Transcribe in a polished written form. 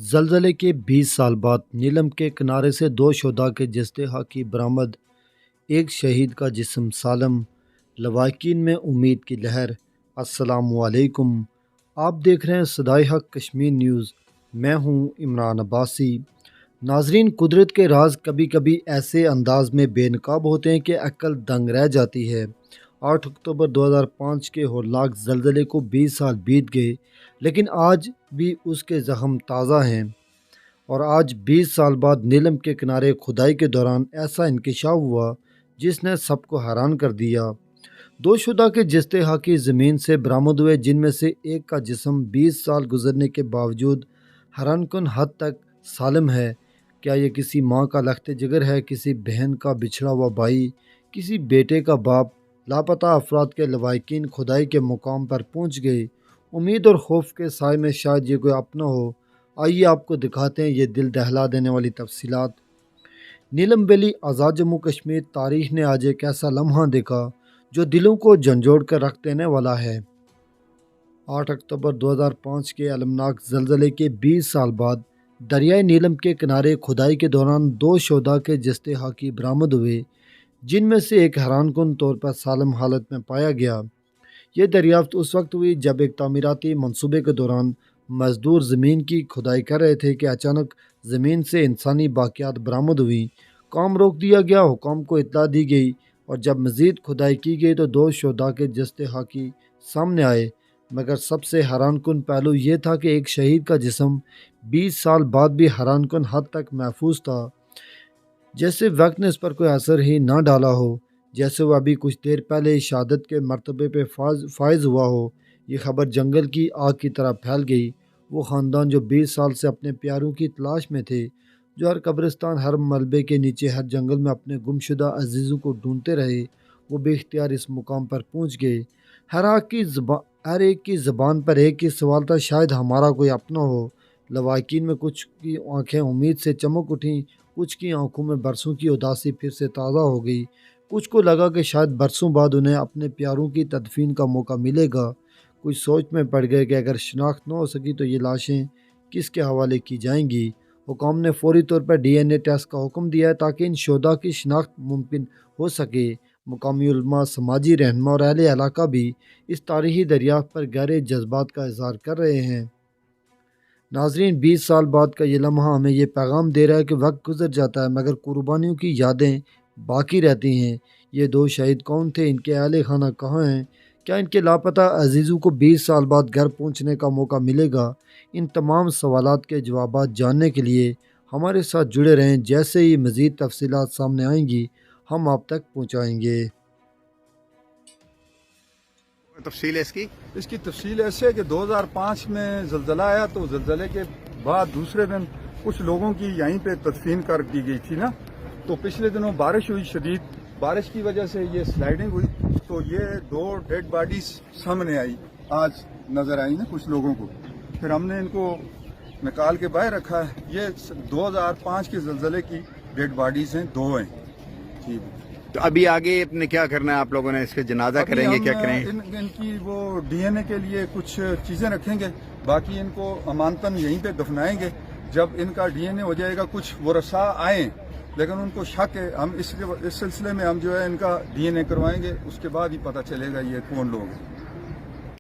زلزلے کے 20 سال بعد نیلم کے کنارے سے 2 شہداء کے جثہ کی برآمد، ایک شہید کا جسم سالم، لواحقین میں امید کی لہر۔ السلام علیکم، آپ دیکھ رہے ہیں صدائے حق کشمیر نیوز، میں ہوں عمران عباسی۔ ناظرین، قدرت کے راز کبھی کبھی ایسے انداز میں بے نقاب ہوتے ہیں کہ عقل دنگ رہ جاتی ہے۔ 8 اکتوبر 2005 کے ہولناک زلزلے کو 20 سال بیت گئے، لیکن آج بھی اس کے زخم تازہ ہیں۔ اور آج 20 سال بعد نیلم کے کنارے کھدائی کے دوران ایسا انکشاف ہوا جس نے سب کو حیران کر دیا۔ 2 شہداء کے جثہ کی زمین سے برآمد ہوئے، جن میں سے ایک کا جسم 20 سال گزرنے کے باوجود حیران کن حد تک سالم ہے۔ کیا یہ کسی ماں کا لخت جگر ہے، کسی بہن کا بچھڑا ہوا بھائی، کسی بیٹے کا باپ؟ لاپتہ افراد کے لواحقین کھدائی کے مقام پر پہنچ گئے، امید اور خوف کے سائے میں شاید یہ کوئی اپنا ہو۔ آئیے آپ کو دکھاتے ہیں یہ دل دہلا دینے والی تفصیلات۔ نیلم ویلی، آزاد جموں کشمیر۔ تاریخ نے آج ایک ایسا لمحہ دیکھا جو دلوں کو جھنجھوڑ کر رکھ دینے والا ہے۔ 8 اکتوبر 2005 کے المناک زلزلے کے 20 سال بعد دریائے نیلم کے کنارے کھدائی کے دوران 2 شہداء کے جثہ کی برآمد ہوئے، جن میں سے ایک حیران کن طور پر سالم حالت میں پایا گیا۔ یہ دریافت اس وقت ہوئی جب ایک تعمیراتی منصوبے کے دوران مزدور زمین کی کھدائی کر رہے تھے کہ اچانک زمین سے انسانی باقیات برآمد ہوئیں۔ کام روک دیا گیا، حکام کو اطلاع دی گئی، اور جب مزید کھدائی کی گئی تو 2 شہداء کے جثہ کی سامنے آئے۔ مگر سب سے حیران کن پہلو یہ تھا کہ ایک شہید کا جسم 20 سال بعد بھی حیران کن حد تک محفوظ تھا، جیسے وقت نے اس پر کوئی اثر ہی نہ ڈالا ہو، جیسے وہ ابھی کچھ دیر پہلے شہادت کے مرتبے پہ فائز ہوا ہو۔ یہ خبر جنگل کی آگ کی طرح پھیل گئی۔ وہ خاندان جو 20 سال سے اپنے پیاروں کی تلاش میں تھے، جو ہر قبرستان، ہر ملبے کے نیچے، ہر جنگل میں اپنے گم شدہ عزیزوں کو ڈھونڈتے رہے، وہ بے اختیار اس مقام پر پہنچ گئے۔ ہر ایک کی زبان پر ایک ہی سوال تھا، شاید ہمارا کوئی اپنا ہو۔ لواحقین میں کچھ کی آنکھیں امید سے چمک اٹھیں، کچھ کی آنکھوں میں برسوں کی اداسی پھر سے تازہ ہو گئی۔ کچھ کو لگا کہ شاید برسوں بعد انہیں اپنے پیاروں کی تدفین کا موقع ملے گا۔ کچھ سوچ میں پڑ گئے کہ اگر شناخت نہ ہو سکی تو یہ لاشیں کس کے حوالے کی جائیں گی۔ حکام نے فوری طور پر DNA ٹیسٹ کا حکم دیا ہے تاکہ ان شہداء کی شناخت ممکن ہو سکے۔ مقامی علماء، سماجی رہنما اور اہل علاقہ بھی اس تاریخی دریافت پر گہرے جذبات کا اظہار کر رہے ہیں۔ ناظرین، 20 سال بعد کا یہ لمحہ ہمیں یہ پیغام دے رہا ہے کہ وقت گزر جاتا ہے مگر قربانیوں کی یادیں باقی رہتی ہیں۔ یہ 2 شہید کون تھے؟ ان کے اہل خانہ کہاں ہیں؟ کیا ان کے لاپتہ عزیزوں کو 20 سال بعد گھر پہنچنے کا موقع ملے گا؟ ان تمام سوالات کے جوابات جاننے کے لیے ہمارے ساتھ جڑے رہیں۔ جیسے ہی مزید تفصیلات سامنے آئیں گی ہم آپ تک پہنچائیں گے۔ تفصیل ہے اس کی تفصیل ایسے ہے کہ 2005 میں زلزلہ آیا تو زلزلے کے بعد دوسرے دن کچھ لوگوں کی یہیں پہ تدفین کر دی گئی تھی نا، تو پچھلے دنوں بارش ہوئی، شدید بارش کی وجہ سے یہ سلائیڈنگ ہوئی، تو یہ 2 ڈیڈ باڈیز سامنے آئی، آج نظر آئی نا کچھ لوگوں کو۔ پھر ہم نے ان کو نکال کے باہر رکھا ہے۔ یہ 2005 کے زلزلے کی ڈیڈ باڈیز ہیں، 2 ہیں۔ ٹھیک ہے، تو ابھی آگے اپنے کیا کرنا ہے آپ لوگوں نے؟ اس کے جنازہ کریں گے؟ کیا کریں؟ ان کی وہ DNA کے لیے کچھ چیزیں رکھیں گے، باقی ان کو امانتاً یہیں پہ دفنائیں گے۔ جب ان کا DNA ہو جائے گا، کچھ ورثاء آئیں لیکن ان کو شک ہے، ہم اس سلسلے میں ہم جو ہے ان کا DNA کروائیں گے، اس کے بعد ہی پتہ چلے گا یہ کون لوگ ہیں۔